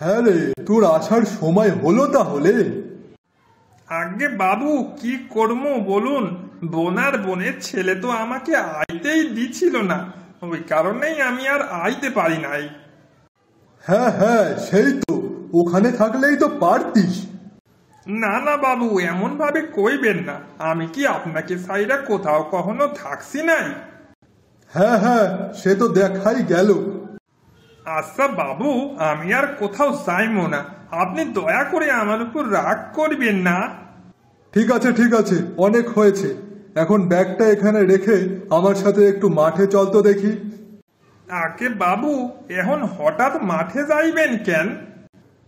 হ্যাঁ রে, তোর আসার সময় হলো তাহলে? আগে বাবু কি করবো বলুন, বোনার বোনের ছেলে তো আমাকে আইতেই দিছিল না, ওই কারণেই আমি আর আইতে পারি নাই। হ্যাঁ হ্যাঁ, সেই তো, ওখানে থাকলেই তো পারতিস। না না বাবু, এমন ভাবে কইবেন না, আমি কি আপনাকে সাইরা কোথাও কখনো থাকছি নাই? হ্যাঁ হ্যাঁ, সে তো দেখাই গেল। আচ্ছা বাবু, আমি আর কোথাও যাইবো না, আপনি দয়া করে আমার উপর রাগ করবেন না। ঠিক আছে ঠিক আছে, অনেক হয়েছে। এখন ব্যাগটা এখানে রেখে আমার সাথে একটু মাঠে চল তো দেখি। আগে বাবু, এখন হঠাৎ মাঠে যাইবেন কেন?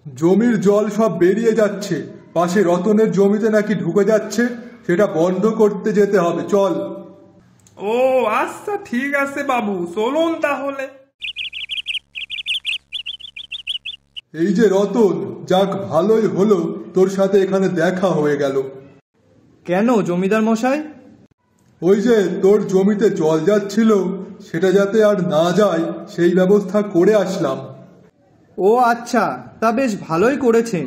জমির জল সব বেরিয়ে যাচ্ছে, পাশে রতনের জমিতে নাকি ঢুকে যাচ্ছে, সেটা বন্ধ করতে যেতে হবে, চল। ও আচ্ছা ঠিক আছে বাবু, চলুন তাহলে। এই যে রতন, যাক ভালোই হলো তোর সাথে এখানে দেখা হয়ে গেল। কেন জমিদার মশাই? ওই যে তোর জমিতে জল যাচ্ছিল, সেটা যাতে আর না যায় সেই ব্যবস্থা করে আসলাম। ও আচ্ছা, তা বেশ ভালোই করেছেন।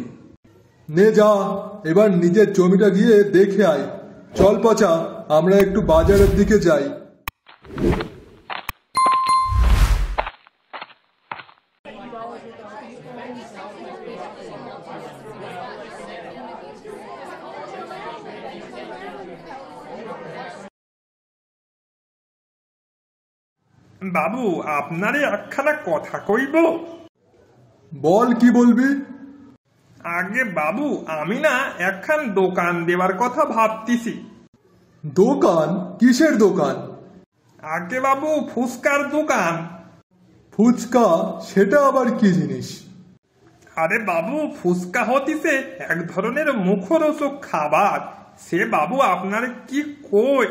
নে যা, এবার নিজের জমিটা গিয়ে দেখে আয়। চল পচা, আমরা একটু বাজারের দিকে যাই। বাবু, আপনারে একখানা কথা কইব। বল, কি বলবি? আগে বাবু, আমি না একখান দোকান দেওয়ার কথা ভাবতেছি। দোকান? কিসের দোকান? আগে বাবু, ফুচকার দোকান। ফুচকা? সেটা আবার কি জিনিস? আরে বাবু, ফুচকা হতিছে এক ধরনের মুখরোচক খাবার, সে বাবু আপনার কি কই।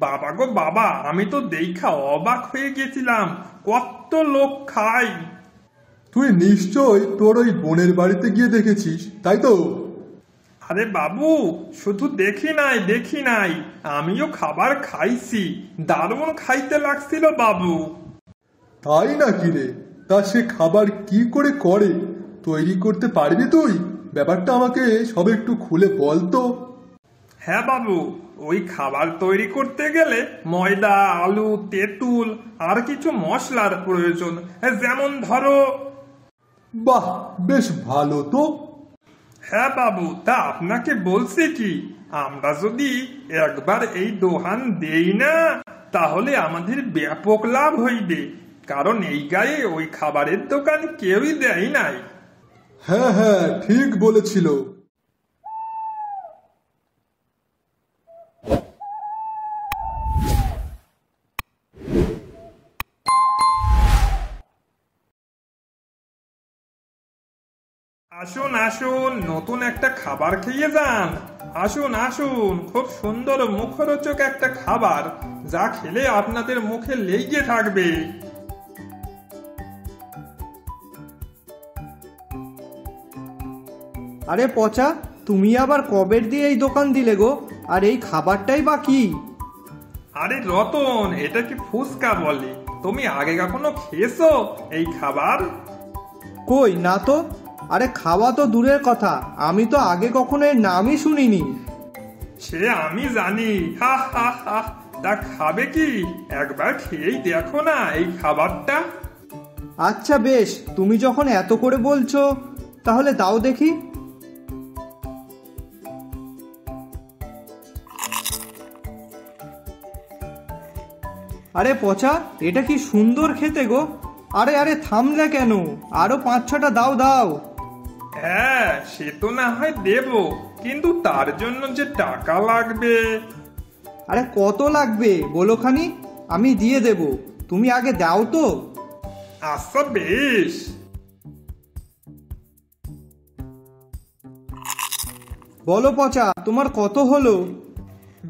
বাবা গো বাবা, আমি তো দেখা অবাক হয়ে গেছিলাম, কত লোক খায়। তুই নিশ্চয় তোর ওই বোনের বাড়িতে গিয়ে দেখেছিস, তাই তো? আরে বাবু, শুধু দেখি নাই, আমিও খাবার খাইছি, দারুণ খাইতে লাগছিল বাবু। তাই নাকি রে? তা সে খাবার কি করে করে, তৈরি করতে পারবি তুই? ব্যাপারটা আমাকে সব একটু খুলে বল তো। হ্যাঁ বাবু, ওই খাবার তৈরি করতে গেলে ময়দা, আলু, তেঁতুল আর কিছু মশলার প্রয়োজন, যেমন ধরো। বাহ, বেশ ভালো তো। হ্যাঁ বাবু, তা আপনাকে বলছি কি, আমরা যদি একবার এই দোকান দেই না, তাহলে আমাদের ব্যাপক লাভ হইবে, কারণ এই গায়ে ওই খাবারের দোকান কেউই দেয় নাই। হ্যাঁ হ্যাঁ, ঠিক বলেছিল। আসুন আসুন, নতুন একটা খাবার খেয়ে যান। আসুন আসুন, খুব সুন্দর মুখরোচক একটা খাবার, যা খেলে আপনাদের মুখে লেগে থাকবে। আরে পচা, তুমি আবার কবের দিয়ে এই দোকান দিলে গো? আর এই খাবারটাই বা কি? আরে রতন, এটা কি ফুচকা বলে? তুমি আগে কখনো খেয়েছো এই খাবার? কই না তো। আরে খাওয়া তো দূরের কথা, আমি তো আগে কখনো এর নামই শুনিনি। সে আমি জানি, হা হা হা। তা খাবে কি? একবার খেয়েই দেখো না এই খাবারটা। আচ্ছা বেশ, তুমি যখন এত করে বলছো, তাহলে দাও দেখি। আরে পচা, এটা কি সুন্দর খেতে গো। আরে আরে থামলে কেন? আরো 5-6টা দাও দাও। হ্যাঁ, সে তো না হয় দেব, কিন্তু তার জন্য যে টাকা লাগবে। আরে কত লাগবে বলো খানি, আমি দিয়ে দেব, তুমি আগে দাও তো। আচ্ছা বেশ। বলো পচা, তোমার কত হলো?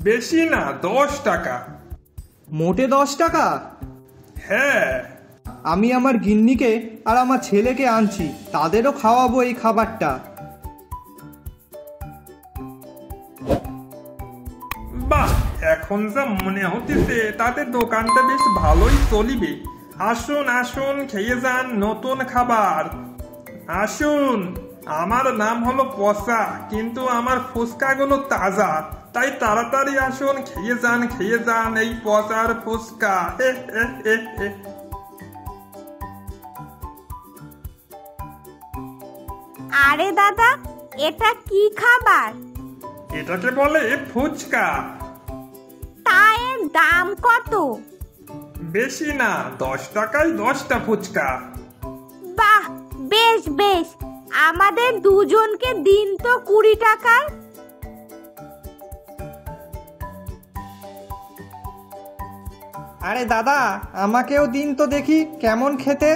বেশি না, 10 টাকা। মোটে 10 টাকা? হ্যাঁ। আমি আমার গিন্নিকে আর আমার ছেলেকে আনছি, তাদেরও খাওয়াবো এই খাবারটা। বাহ, এখন যা মনে হতেছে তাতে দোকানটা বেশ ভালোই চলিবে। আসুন আসুন, খেয়ে যান নতুন খাবার। আসুন, আমার নাম হলো পসা, কিন্তু আমার ফুচকাগুলো তাজা, তাই তাড়াতাড়ি আসুন, খেয়ে যান এই পচার ফুচকা। হে হে হে হে। আরে দাদা, এটা কি খাবার? এটাকে বলে ফুচকা। তা এর দাম কত? বেশি না, 10 টাকায় 10টা ফুচকা। বাহ, বেশ বেশ, আমাদের দুজনকে দিন তো 20 টাকার। আরে দাদা, আমাকেও দিন তো দেখি কেমন খেতে।